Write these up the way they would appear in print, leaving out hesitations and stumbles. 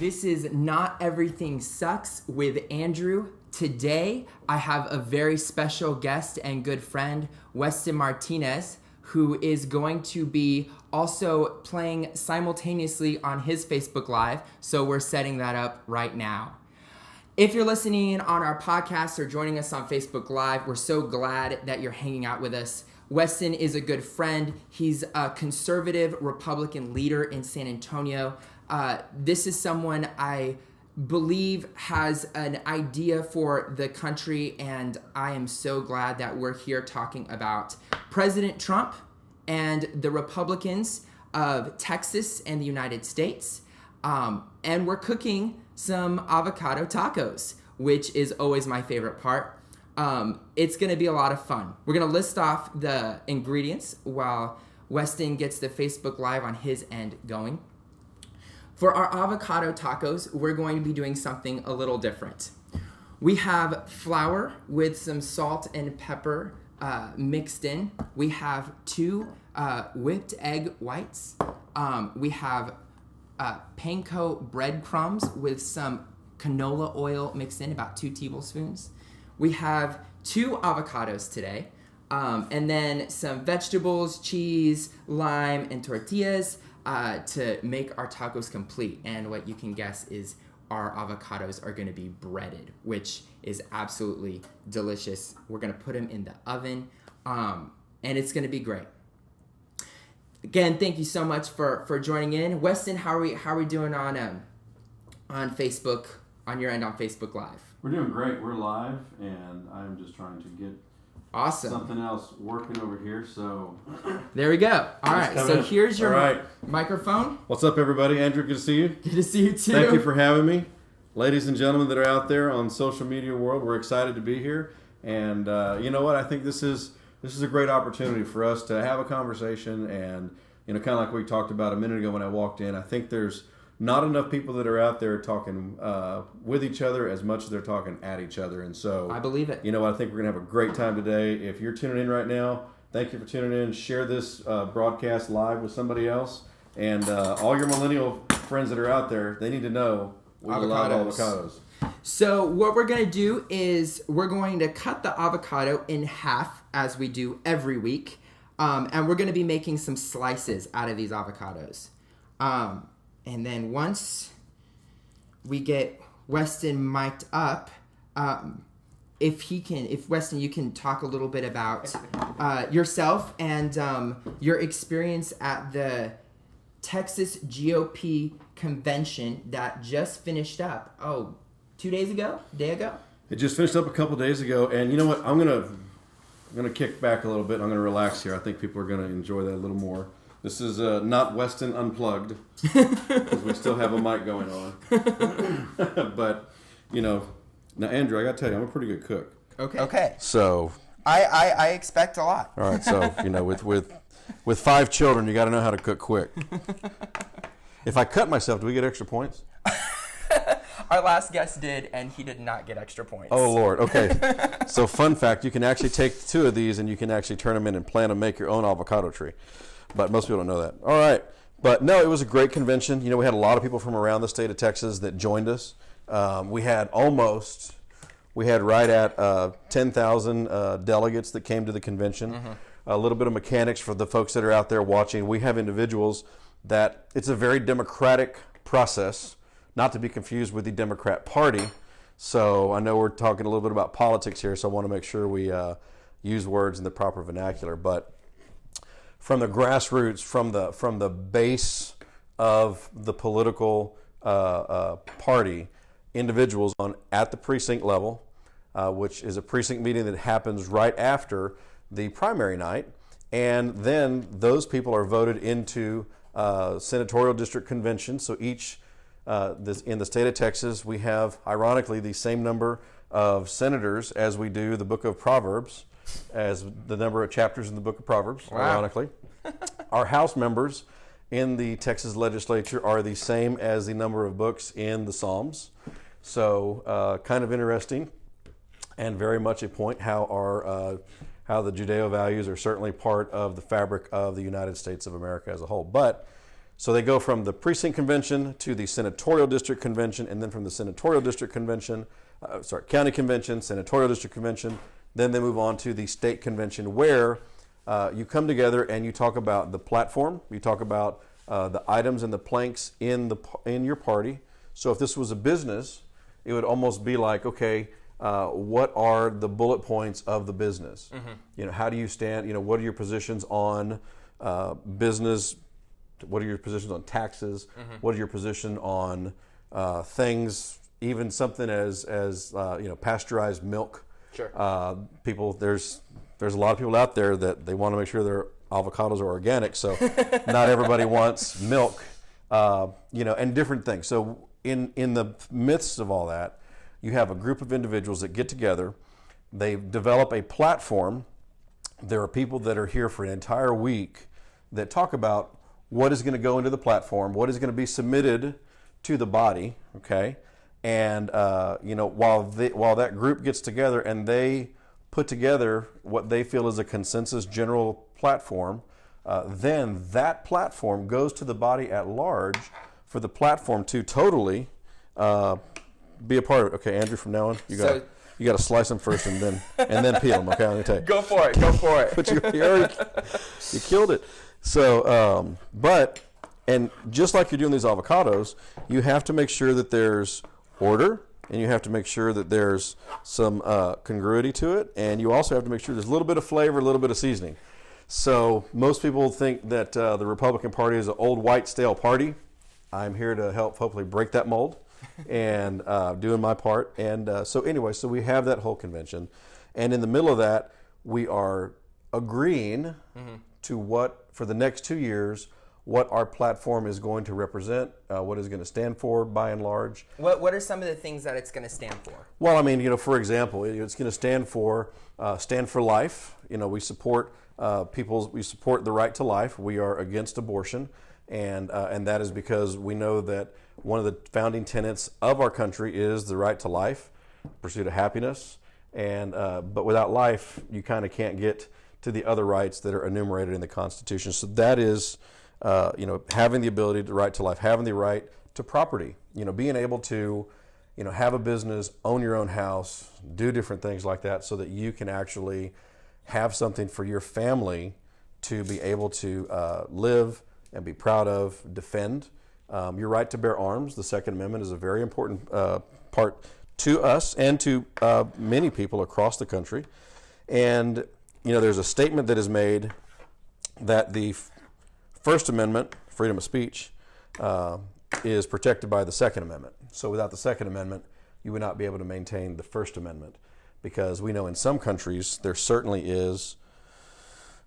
This is Not Everything Sucks with Andrew. Today, I have a very special guest and good friend, Weston Martinez, who is going to be also playing simultaneously on his Facebook Live, so we're setting that up right now. If you're listening on our podcast or joining us on Facebook Live, we're so glad that you're hanging out with us. Weston is a good friend. He's a conservative Republican leader in San Antonio. This is someone I believe has an idea for the country, and I am so glad that we're here talking about President Trump and the Republicans of Texas and the United States. And we're cooking some avocado tacos, which is always my favorite part. It's going to be a lot of fun. We're going to list off the ingredients while Weston gets the Facebook Live on his end going. For our avocado tacos, we're going to be doing something a little different. We have flour with some salt and pepper mixed in. We have 2 whipped egg whites. We have panko breadcrumbs with some canola oil mixed in, about 2 tablespoons. We have 2 avocados today, and then some vegetables, cheese, lime, and tortillas to make our tacos complete. And what you can guess is our avocados are going to be breaded, which is absolutely delicious. We're going to put them in the oven, and it's going to be great. Again, thank you so much for joining in. Weston, how are we doing on Facebook, on your end on Facebook Live? We're doing great. We're live, and I'm just trying to get something else working over here. So there we go. All right. So here's your microphone. What's up, everybody? Andrew, good to see you. Good to see you too. Thank you for having me, ladies and gentlemen that are out there on social media world. We're excited to be here, and you know what? I think this is a great opportunity for us to have a conversation, and kind of like we talked about a minute ago when I walked in. I think there's not enough people that are out there talking with each other as much as they're talking at each other. And so I believe it. You know what? I think we're going to have a great time today. If you're tuning in right now, thank you for tuning in. Share this broadcast live with somebody else. And all your millennial friends that are out there, they need to know we love avocados. So what we're going to do is we're going to cut the avocado in half as we do every week. And we're going to be making some slices out of these avocados. And then once we get Weston mic'd up, if Weston, you can talk a little bit about yourself and your experience at the Texas GOP convention that just finished up. 2 days ago? Day ago? It just finished up a couple days ago, and you know what? I'm gonna kick back a little bit. I'm gonna relax here. I think people are gonna enjoy that a little more. This is not Weston Unplugged, because we still have a mic going on. But, now Andrew, I got to tell you, I'm a pretty good cook. Okay. So I expect a lot. All right, so, with 5 children, you got to know how to cook quick. If I cut myself, do we get extra points? Our last guest did, and he did not get extra points. Oh, Lord. Okay. So, fun fact, you can actually take 2 of these, and you can actually turn them in and plant and make your own avocado tree. But most people don't know that. All right. But no, it was a great convention. We had a lot of people from around the state of Texas that joined us. We had right at 10,000 delegates that came to the convention. Mm-hmm. A little bit of mechanics for the folks that are out there watching. We have individuals that it's a very democratic process, not to be confused with the Democrat Party. So I know we're talking a little bit about politics here, so I want to make sure we use words in the proper vernacular. But from the grassroots, from the base of the political party, individuals at the precinct level, which is a precinct meeting that happens right after the primary night, and then those people are voted into senatorial district convention. So each in the state of Texas, we have, ironically, the same number of senators as we do the book of Proverbs, as the number of chapters in the book of Proverbs, wow. Ironically. Our House members in the Texas legislature are the same as the number of books in the Psalms. So kind of interesting, and very much a point how the Judeo values are certainly part of the fabric of the United States of America as a whole. But So they go from the precinct convention to the senatorial district convention, and then from the senatorial district convention, county convention, senatorial district convention, then they move on to the state convention, where you come together and you talk about the platform, you talk about the items and the planks in your party. So if this was a business, it would almost be like, okay, what are the bullet points of the business? How do you stand? What are your positions on business? What are your positions on taxes? What are your position on things, even something as pasteurized milk? Sure. There's a lot of people out there that they want to make sure their avocados are organic, so not everybody wants milk, and different things. So in the midst of all that, you have a group of individuals that get together. They develop a platform. There are people that are here for an entire week that talk about what is going to go into the platform, what is going to be submitted to the body, okay? And while that group gets together and they put together what they feel is a consensus general platform, then that platform goes to the body at large for the platform to totally be a part of it. Okay, Andrew, from now on, you got to slice them first and then peel them. Okay, let me tell you. Go for it. But you killed it. So, and just like you're doing these avocados, you have to make sure that there's order, and you have to make sure that there's some congruity to it, and you also have to make sure there's a little bit of flavor, a little bit of seasoning. So most people think that the Republican Party is an old white stale party. I'm here to help hopefully break that mold and doing my part. And so we have that whole convention, and in the middle of that, we are agreeing to what, for the next 2 years, what our platform is going to represent, what it's going to stand for by and large. What are some of the things that it's going to stand for? Well, I mean, for example, it's going to stand for life. We support we support the right to life. We are against abortion, and that is because we know that one of the founding tenets of our country is the right to life, pursuit of happiness, and but without life, you kind of can't get to the other rights that are enumerated in the Constitution. So that is, having the ability to right to life, having the right to property, being able to, have a business, own your own house, do different things like that, so that you can actually have something for your family to be able to live and be proud of, defend. Your right to bear arms, the Second Amendment, is a very important part to us and to many people across the country. And there's a statement that is made that the First Amendment, freedom of speech, is protected by the Second Amendment. So without the Second Amendment, you would not be able to maintain the First Amendment, because we know in some countries there certainly is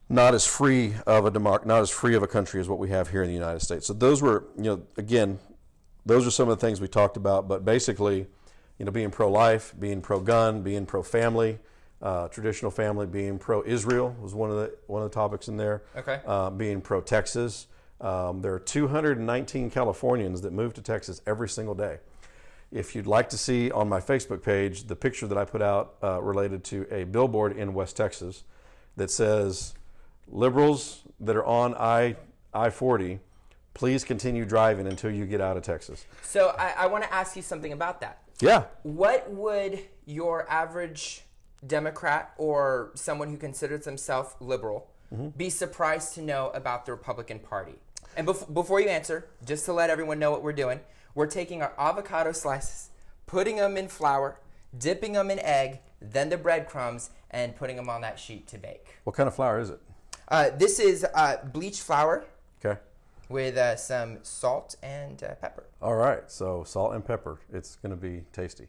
not as free of a country as what we have here in the United States. So those were, again, those are some of the things we talked about. But basically, being pro-life, being pro-gun, being pro-family. Traditional family, being pro-Israel was one of the topics in there. Okay. Being pro-Texas. There are 219 Californians that move to Texas every single day. If you'd like to see on my Facebook page the picture that I put out related to a billboard in West Texas that says, "Liberals that are on I-40, please continue driving until you get out of Texas." So I want to ask you something about that. Yeah. What would your average Democrat or someone who considers themselves liberal be surprised to know about the Republican Party? And before you answer, just to let everyone know what we're doing, we're taking our avocado slices, putting them in flour, dipping them in egg, then the breadcrumbs, and putting them on that sheet to bake. What kind of flour is it? This is bleached flour. Okay. With some salt and pepper. All right, so salt and pepper. It's going to be tasty.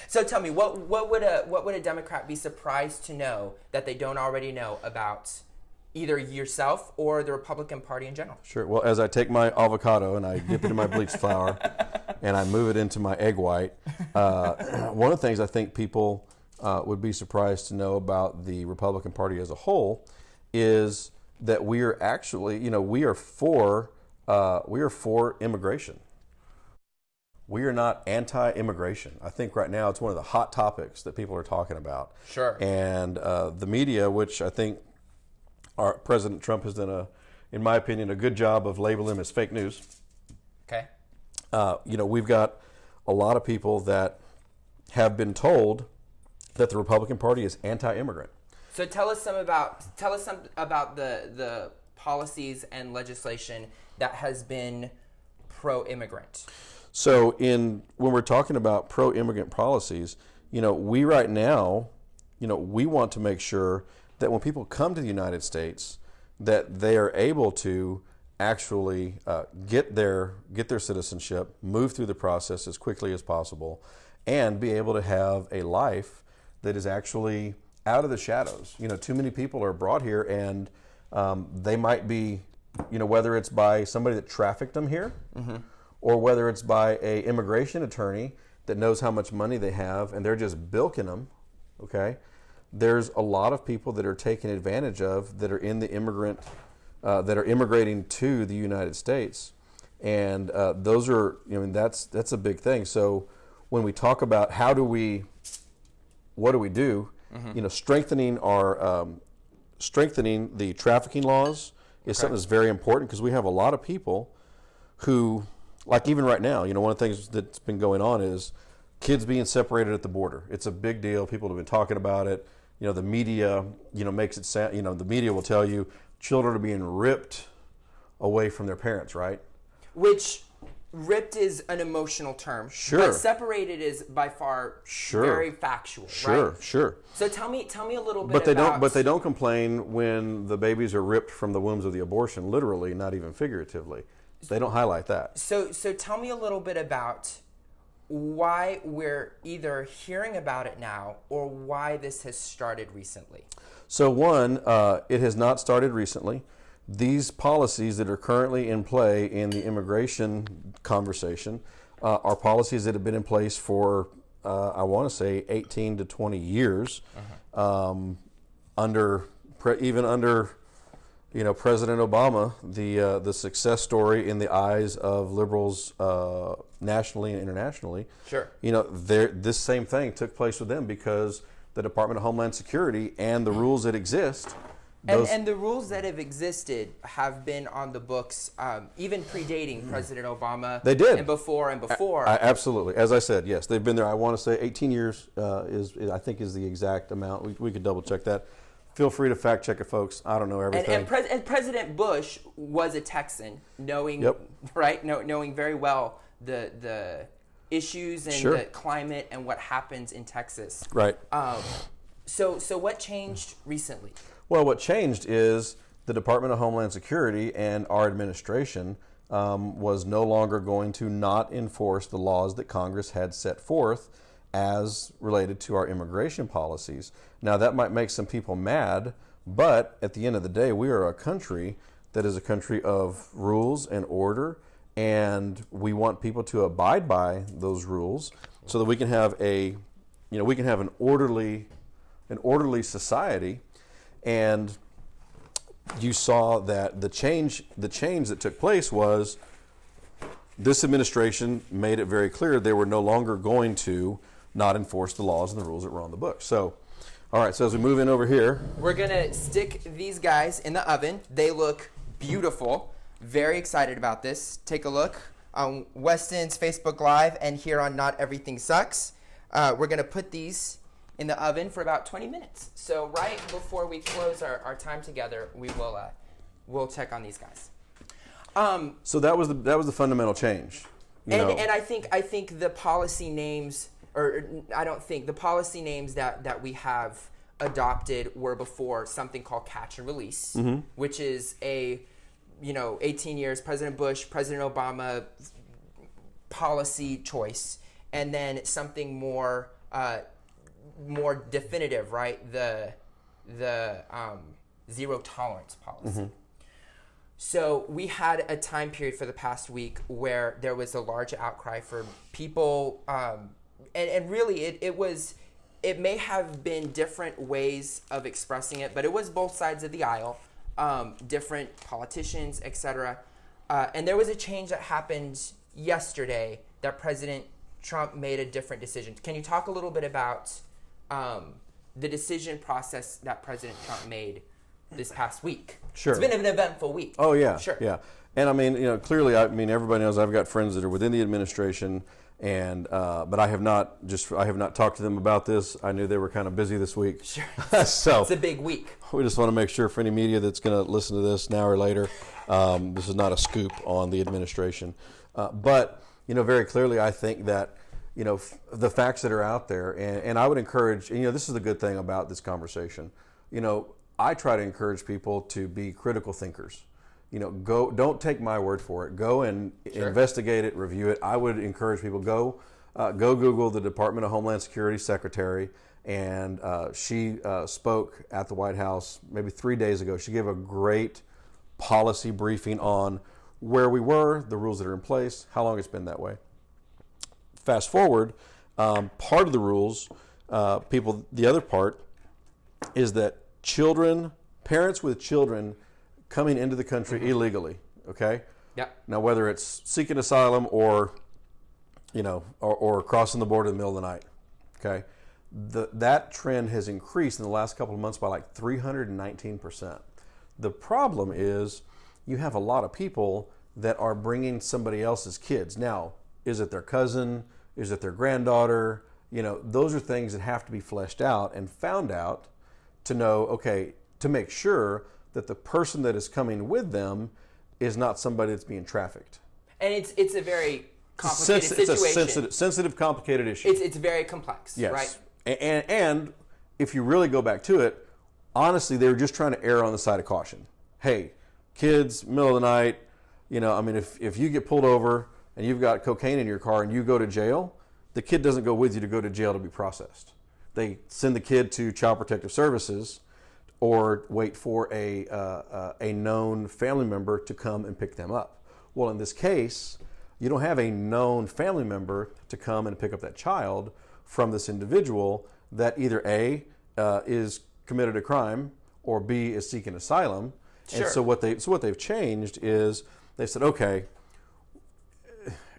So tell me, what would a Democrat be surprised to know that they don't already know about either yourself or the Republican Party in general? Sure. Well, as I take my avocado and I dip it in my bleached flour and I move it into my egg white, one of the things I think people would be surprised to know about the Republican Party as a whole is that we are actually, we are for immigration. We are not anti-immigration. I think right now it's one of the hot topics that people are talking about. Sure. And the media, which I think our President Trump has done in my opinion, a good job of labeling them as fake news. Okay. We've got a lot of people that have been told that the Republican Party is anti-immigrant. So tell us some about the policies and legislation that has been pro-immigrant. So when we're talking about pro-immigrant policies, we right now, we want to make sure that when people come to the United States, that they are able to actually get their citizenship, move through the process as quickly as possible, and be able to have a life that is actually out of the shadows. Too many people are brought here, and they might be, whether it's by somebody that trafficked them here, mm-hmm. or whether it's by a immigration attorney that knows how much money they have, and they're just bilking them. Okay, there's a lot of people that are taken advantage of that are in the that are immigrating to the United States, and those are, that's a big thing. So when we talk about what do we do, mm-hmm. Strengthening the trafficking laws is something that's very important, because we have a lot of people who, like even right now, one of the things that's been going on is kids being separated at the border. It's a big deal. People have been talking about it. The media, makes it sound, the media will tell you children are being ripped away from their parents, right? Which, ripped is an emotional term. Sure. But separated is by far very factual, right? Sure. So tell me a little bit But they don't complain when the babies are ripped from the wombs of the abortion, literally, not even figuratively. They don't highlight that. So tell me a little bit about why we're either hearing about it now or why this has started recently. So one, it has not started recently. These policies that are currently in play in the immigration conversation are policies that have been in place for, I want to say, 18 to 20 years, under President Obama, the success story in the eyes of liberals nationally and internationally. Sure. This same thing took place with them because the Department of Homeland Security and the rules that exist. And the rules that have existed have been on the books, even predating President Obama. They did. And before. Absolutely. As I said, yes, they've been there. I want to say 18 years I think is the exact amount. We could double check that. Feel free to fact check it, folks. I don't know everything. And President Bush was a Texan, knowing very well the issues and the climate and what happens in Texas. Right. So what changed recently? Well, what changed is the Department of Homeland Security and our administration was no longer going to not enforce the laws that Congress had set forth as related to our immigration policies. Now, that might make some people mad, but at the end of the day, we are a country that is a country of rules and order, and we want people to abide by those rules so that we can have an orderly society. And you saw that the change that took place was this administration made it very clear they were no longer going to not enforce the laws and the rules that were on the books. So, all right, so as we move in over here, we're going to stick these guys in the oven. They look beautiful. Very excited about this. Take a look on Weston's Facebook Live and here on Not Everything Sucks. We're going to put these in the oven for about 20 minutes. So right before we close our time together, we'll check on these guys. So that was the fundamental change. And I think the policy names, the policy names that we have adopted were before something called catch and release, mm-hmm. which is 18 years President Bush, President Obama policy choice, and then something more definitive, right? The zero tolerance policy. Mm-hmm. So we had a time period for the past week where there was a large outcry for people, and really it may have been different ways of expressing it, but it was both sides of the aisle, different politicians, etc. And there was a change that happened yesterday that President Trump made a different decision. Can you talk a little bit about the decision process that President Trump made this past week. Sure. It's been an eventful week. Oh, yeah. Sure. Yeah. And I mean, clearly, everybody knows I've got friends that are within the administration, and but I have not talked to them about this. I knew they were kind of busy this week. Sure. So it's a big week. We just want to make sure for any media that's going to listen to this now or later, this is not a scoop on the administration. But very clearly, I think that the facts that are out there, and I would encourage, this is the good thing about this conversation. I try to encourage people to be critical thinkers. Don't take my word for it. Go and investigate it, review it. I would encourage people, go Google the Department of Homeland Security Secretary, and she spoke at the White House maybe 3 days ago. She gave a great policy briefing on where we were, the rules that are in place, how long it's been that way. Fast forward, part of the rules, the other part is that parents with children coming into the country illegally, okay? Yep. Now, whether it's seeking asylum or crossing the border in the middle of the night, okay? That trend has increased in the last couple of months by like 319%. The problem is you have a lot of people that are bringing somebody else's kids. Now, is it their cousin? Is it their granddaughter? Those are things that have to be fleshed out and found out to know, okay, to make sure that the person that is coming with them is not somebody that's being trafficked. And it's a very complicated situation. It's a sensitive, complicated issue. It's very complex, yes. Right? And if you really go back to it, honestly, they were just trying to err on the side of caution. Hey, kids, middle of the night, if you get pulled over and you've got cocaine in your car and you go to jail, the kid doesn't go with you to go to jail to be processed. They send the kid to Child Protective Services or wait for a known family member to come and pick them up. Well, in this case, you don't have a known family member to come and pick up that child from this individual that either A, is committed a crime, or B, is seeking asylum. Sure. And so what they've changed is they said, okay,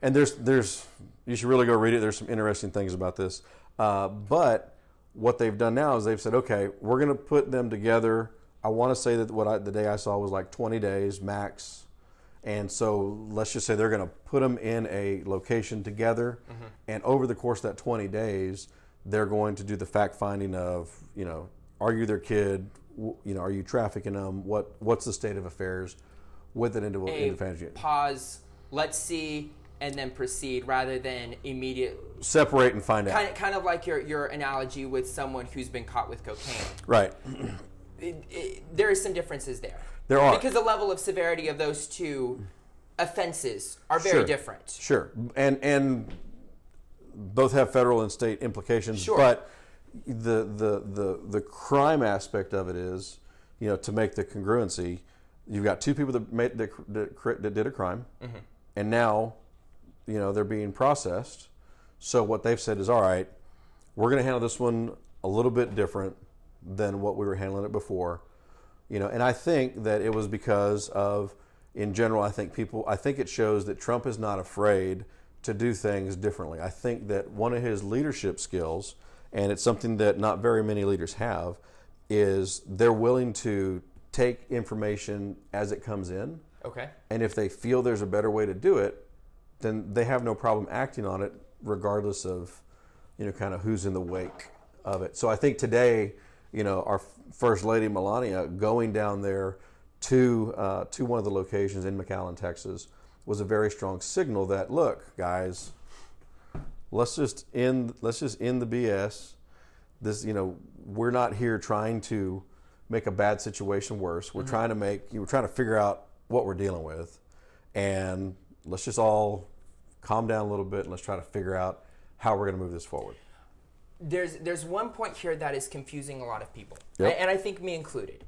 and there's you should really go read it. There's some interesting things about this. But what they've done now is they've said, okay, we're going to put them together. I want to say that the day I saw was like 20 days max. And so let's just say they're going to put them in a location together. Mm-hmm. And over the course of that 20 days, they're going to do the fact finding of, are you their kid? Are you trafficking them? What's the state of affairs with an individual? Pause, let's see, and then proceed rather than immediate. Separate and find out. Kind of like your analogy with someone who's been caught with cocaine. Right. There are some differences there. There are. Because the level of severity of those two offenses are very different. Sure. And both have federal and state implications. Sure. But the crime aspect of it is, to make the congruency, you've got two people that did a crime, mm-hmm. and now, they're being processed. So what they've said is, all right, we're going to handle this one a little bit different than what we were handling it before. And I think that it was because of, in general, I think it shows that Trump is not afraid to do things differently. I think that one of his leadership skills, and it's something that not very many leaders have, is they're willing to take information as it comes in. Okay. And if they feel there's a better way to do it, then they have no problem acting on it, regardless of, kind of who's in the wake of it. So I think today, our First Lady Melania going down there to one of the locations in McAllen, Texas, was a very strong signal that, look, guys, let's just end the BS. This, we're not here trying to make a bad situation worse. We're mm-hmm. trying to figure out what we're dealing with, and let's just all calm down a little bit and let's try to figure out how we're going to move this forward. There's one point here that is confusing a lot of people, yep. and I think me included.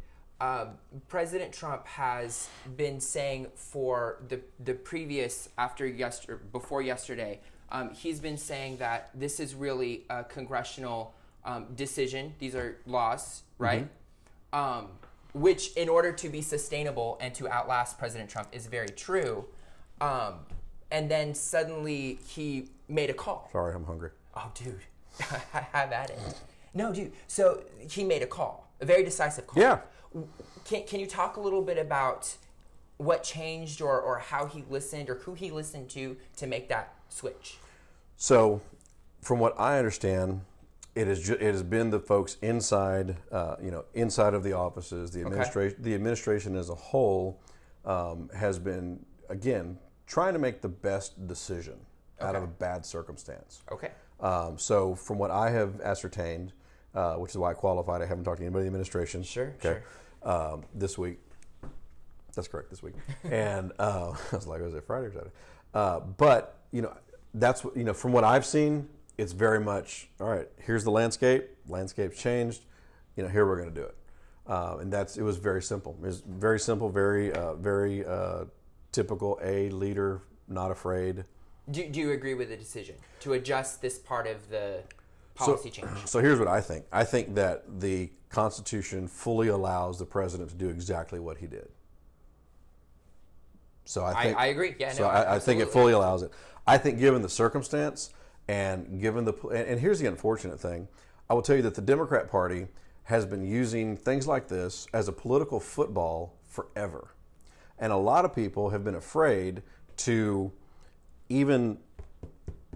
President Trump has been saying for the previous before yesterday, he's been saying that this is really a congressional decision. These are laws, right? Mm-hmm. Which, in order to be sustainable and to outlast President Trump, is very true. And then suddenly he made a call. Sorry, I'm hungry. Oh, dude, have at it. No, dude. So he made a call. A very decisive call. Yeah. Can you talk a little bit about what changed or how he listened or who he listened to make that switch? So, from what I understand, it has been the folks inside, inside of the offices, the administration, the administration as a whole has been, again, trying to make the best decision out of a bad circumstance. Okay. So, from what I have ascertained, which is why I qualified, I haven't talked to anybody in the administration. Sure. This week. That's correct, this week. And I was like, was it Friday or Saturday? But, that's what, from what I've seen, it's very much, all right, here's the landscape. Landscape's changed. Here we're going to do it. And it was very simple. It was very simple, very typical, a leader, not afraid. Do you agree with the decision to adjust this part of the policy change? So here's what I think. I think that the Constitution fully allows the president to do exactly what he did. So I agree. Yeah, so I think it fully allows it. I think given the circumstance and given and here's the unfortunate thing, I will tell you that the Democrat Party has been using things like this as a political football forever. And a lot of people have been afraid to even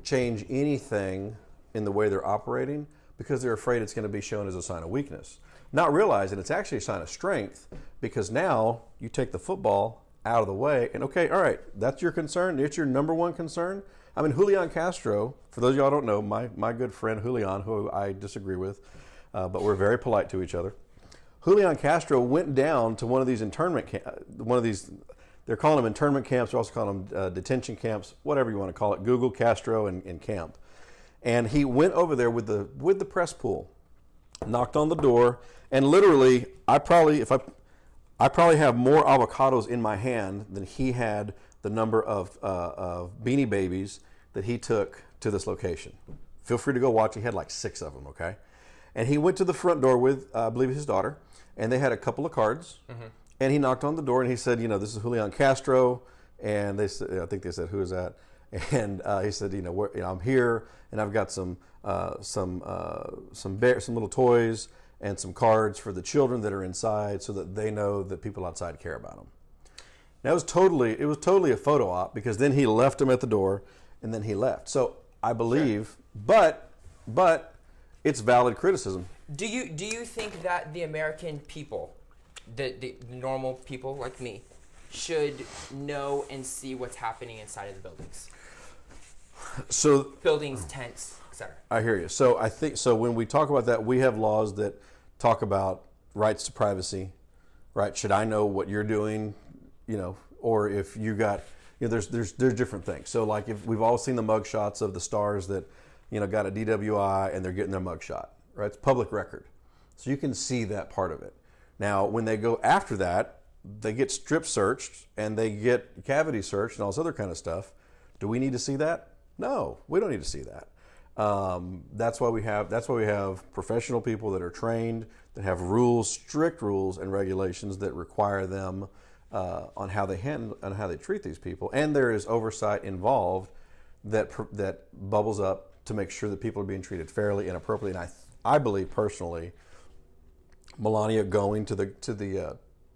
change anything in the way they're operating because they're afraid it's going to be shown as a sign of weakness. Not realizing it's actually a sign of strength because now you take the football out of the way and okay, all right, that's your concern. It's your number one concern. I mean, Julian Castro, for those of y'all who don't know, my good friend Julian, who I disagree with, but we're very polite to each other. Julian Castro went down to one of these internment they're calling them internment camps, they're also calling them detention camps, whatever you want to call it. Google Castro and camp. And he went over there with the press pool, knocked on the door, and literally, I probably have more avocados in my hand than he had the number of Beanie Babies that he took to this location. Feel free to go watch. He had like 6 of them, okay? And he went to the front door with, I believe, his daughter, and they had a couple of cards. Mm-hmm. And he knocked on the door and he said, this is Julian Castro. And they said, I think they said, who is that? And he said, I'm here and I've got some little toys and some cards for the children that are inside so that they know that people outside care about them. Now, it was totally a photo op because then he left them at the door and then he left. So I believe, sure. but it's valid criticism. Do you think that the American people, the normal people like me, should know and see what's happening inside of the buildings? So buildings, tents, etc. I hear you. So I think when we talk about that, we have laws that talk about rights to privacy, right? Should I know what you're doing, or if you got, there's different things. So like if we've all seen the mug shots of the stars that, got a DWI and they're getting their mug shot, right? It's public record. So you can see that part of it. Now, when they go after that, they get strip searched and they get cavity searched and all this other kind of stuff. Do we need to see that? No, we don't need to see that. That's why we have professional people that are trained, that have rules, strict rules and regulations that require them on how they treat these people, and there is oversight involved that bubbles up to make sure that people are being treated fairly and appropriately. And I believe personally, Melania going to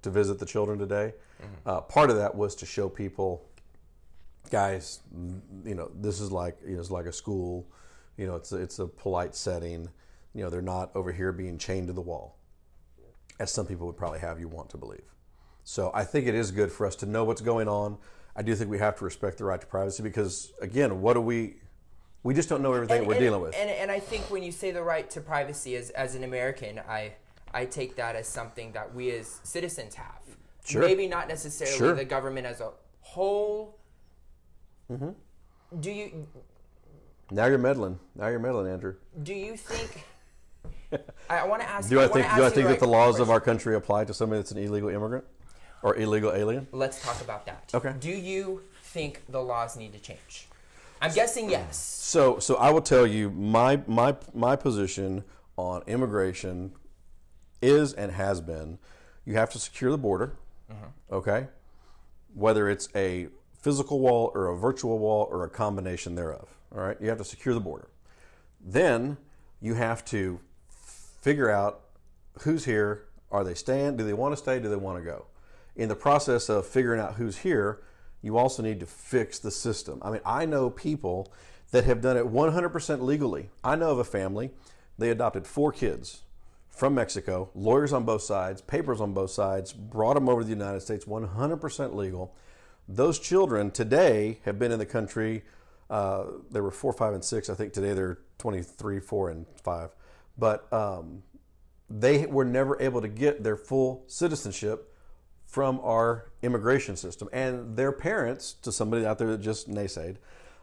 visit the children today, mm-hmm. Part of that was to show people, guys, this is like it's like a school. It's a polite setting. They're not over here being chained to the wall, as some people would probably have you want to believe. So I think it is good for us to know what's going on. I do think we have to respect the right to privacy because, again, we just don't know everything we're dealing with. And I think when you say the right to privacy as an American, I take that as something that we as citizens have. Sure. Maybe not necessarily sure. the government as a whole. Mm-hmm. Do you... Now you're meddling, Andrew. Do you think... I want to ask do you... I think that the laws of our country apply to somebody that's an illegal immigrant or illegal alien? Let's talk about that. Okay. Do you think the laws need to change? I'm guessing yes. So I will tell you my position on immigration is and has been, you have to secure the border, mm-hmm. okay? Whether it's a physical wall or a virtual wall or a combination thereof, all right? You have to secure the border. Then you have to figure out who's here? Are they staying? Do they want to stay? Do they want to go? In the process of figuring out who's here, you also need to fix the system. I mean, I know people that have done it 100% legally. I know of a family, they adopted 4 kids from Mexico, lawyers on both sides, papers on both sides, brought them over to the United States, 100% legal. Those children today have been in the country. They were 4, 5, and 6. I think today they're 23, 4, and 5. But they were never able to get their full citizenship from our immigration system. And their parents, to somebody out there that just naysayed,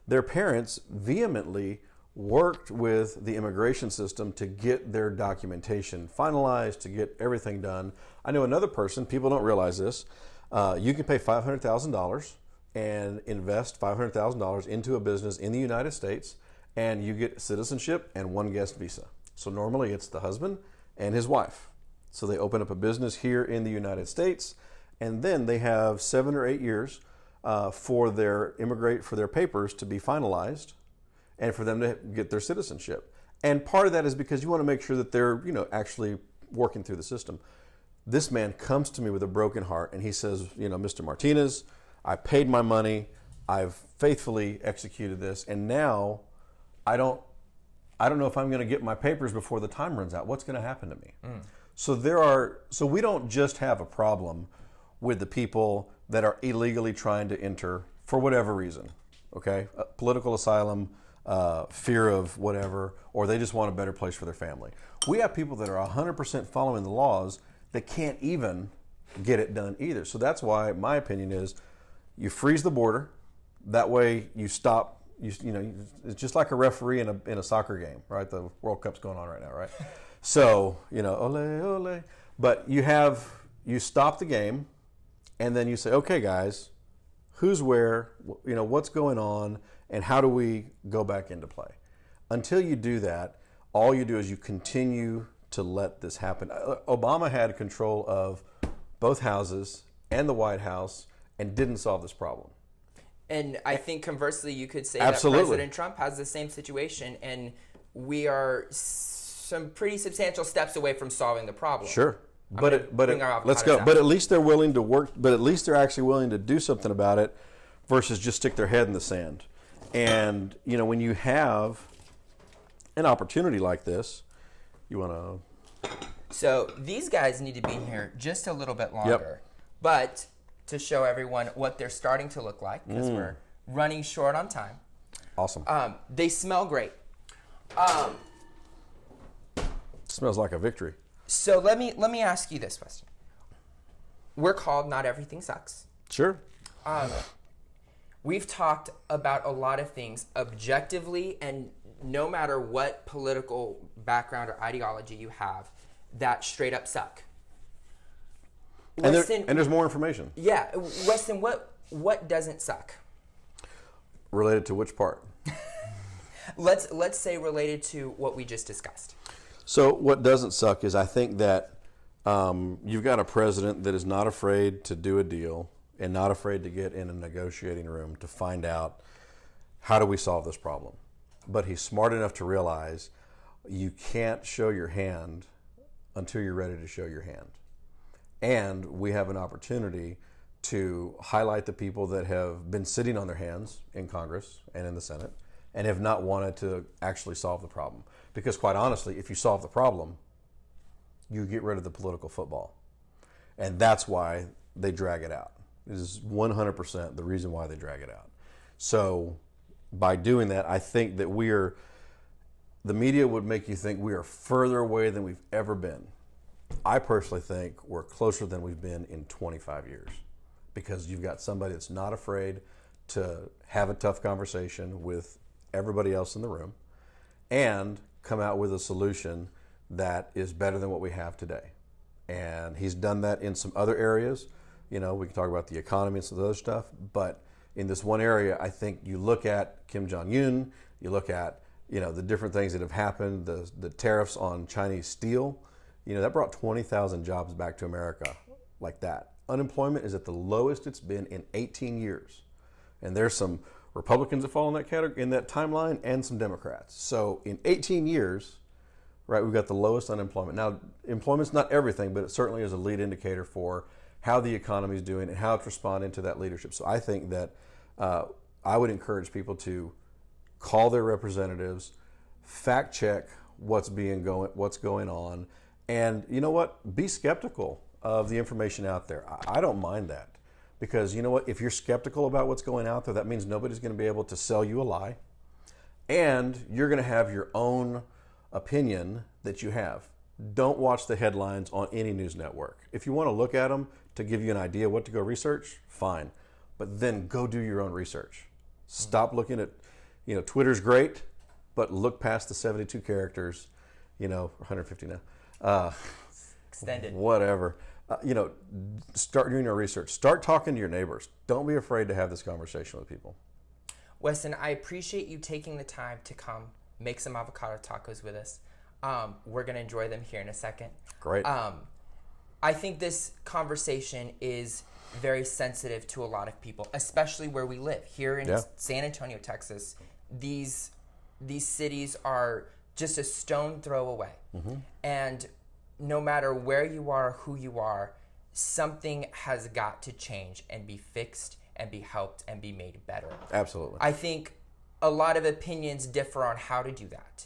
their parents vehemently worked with the immigration system to get their documentation finalized, to get everything done. I know another person, people don't realize this, you can pay $500,000 and invest $500,000 into a business in the United States, and you get citizenship and 1 guest visa. So normally it's the husband and his wife. So they open up a business here in the United States, and then they have 7 or 8 years for their papers to be finalized and for them to get their citizenship. And part of that is because you want to make sure that they're, actually working through the system. This man comes to me with a broken heart and he says, Mr. Martinez, I paid my money, I've faithfully executed this, and now I don't know if I'm going to get my papers before the time runs out. What's going to happen to me? So we don't just have a problem with the people that are illegally trying to enter for whatever reason, okay? Political asylum, fear of whatever, or they just want a better place for their family. We have people that are 100% following the laws that can't even get it done either. So that's why my opinion is you freeze the border. That way you stop, it's just like a referee in a soccer game, right? The World Cup's going on right now, right? So, ole, ole. But you stop the game, and then you say, okay, guys, who's where, what's going on, and how do we go back into play? Until you do that, all you do is you continue to let this happen. Obama had control of both houses and the White House and didn't solve this problem. And I think conversely, you could say Absolutely. that President Trump has the same situation, and we are some pretty substantial steps away from solving the problem. Sure. Let's go. But at least they're willing to work. But at least they're actually willing to do something about it, versus just stick their head in the sand. And when you have an opportunity like this, you want to. So these guys need to be here just a little bit longer, Yep. but to show everyone what they're starting to look like, because we're running short on time. Awesome. They smell great. Smells like a victory. So let me ask you this, Weston. We're called Not Everything Sucks. Sure. We've talked about a lot of things objectively, and no matter what political background or ideology you have, that straight up suck. And Weston, there's more information. Yeah, Weston, what doesn't suck? Related to which part? Let's say related to what we just discussed. So what doesn't suck is I think that you've got a president that is not afraid to do a deal and not afraid to get in a negotiating room to find out how do we solve this problem. But he's smart enough to realize you can't show your hand until you're ready to show your hand. And we have an opportunity to highlight the people that have been sitting on their hands in Congress and in the Senate and have not wanted to actually solve the problem. Because quite honestly, if you solve the problem, you get rid of the political football. And that's why they drag it out. It is 100% the reason why they drag it out. So by doing that, I think that the media would make you think we are further away than we've ever been. I personally think we're closer than we've been in 25 years, because you've got somebody that's not afraid to have a tough conversation with everybody else in the room and come out with a solution that is better than what we have today. And he's done that in some other areas. We can talk about the economy and some other stuff, but in this one area, I think you look at Kim Jong-un, you look at the different things that have happened, the tariffs on Chinese steel, that brought 20,000 jobs back to America like that. Unemployment is at the lowest it's been in 18 years. And there's some Republicans that fall in that category, in that timeline, and some Democrats. So in 18 years, right? We've got the lowest unemployment. Now, employment's not everything, but it certainly is a lead indicator for how the economy is doing and how it's responding to that leadership. So I think that I would encourage people to call their representatives, fact check what's going on, and you know what? Be skeptical of the information out there. I don't mind that, because you know what? If you're skeptical about what's going out there, that means nobody's going to be able to sell you a lie, and you're going to have your own opinion that you have. Don't watch the headlines on any news network. If you want to look at them to give you an idea what to go research, fine, but then go do your own research. Stop looking at, Twitter's great, but look past the 72 characters, 150 now. Extended. Whatever. Start doing your research. Start talking to your neighbors. Don't be afraid to have this conversation with people. Weston, I appreciate you taking the time to come make some avocado tacos with us. We're going to enjoy them here in a second. Great. I think this conversation is very sensitive to a lot of people, especially where we live. Here in San Antonio, Texas, these cities are just a stone throw away. Mm-hmm. And no matter where you are, who you are, something has got to change and be fixed and be helped and be made better. Absolutely. I think a lot of opinions differ on how to do that.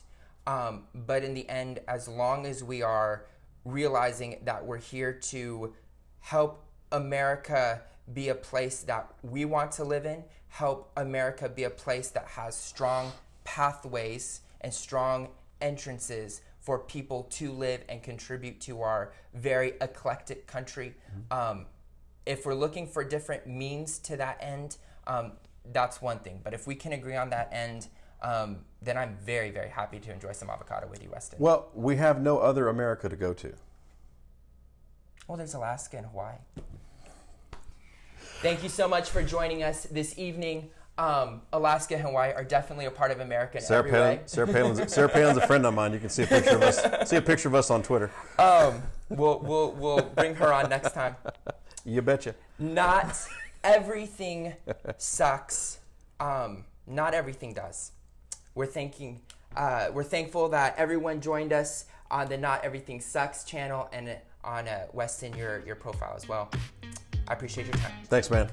But in the end, as long as we are realizing that we're here to help America be a place that we want to live in, help America be a place that has strong pathways and strong entrances for people to live and contribute to our very eclectic country. Mm-hmm. If we're looking for different means to that end, that's one thing. But if we can agree on that end, then I'm very, very happy to enjoy some avocado with you, Weston. Well, we have no other America to go to. Well, there's Alaska and Hawaii. Thank you so much for joining us this evening. Alaska and Hawaii are definitely a part of America in every way. Sarah Palin's a friend of mine. You can see a picture of us. See a picture of us on Twitter. We'll bring her on next time. You betcha. Not everything sucks. Not everything does. We're thankful that everyone joined us on the Not Everything Sucks channel and on Weston, your profile as well. I appreciate your time. Thanks, man.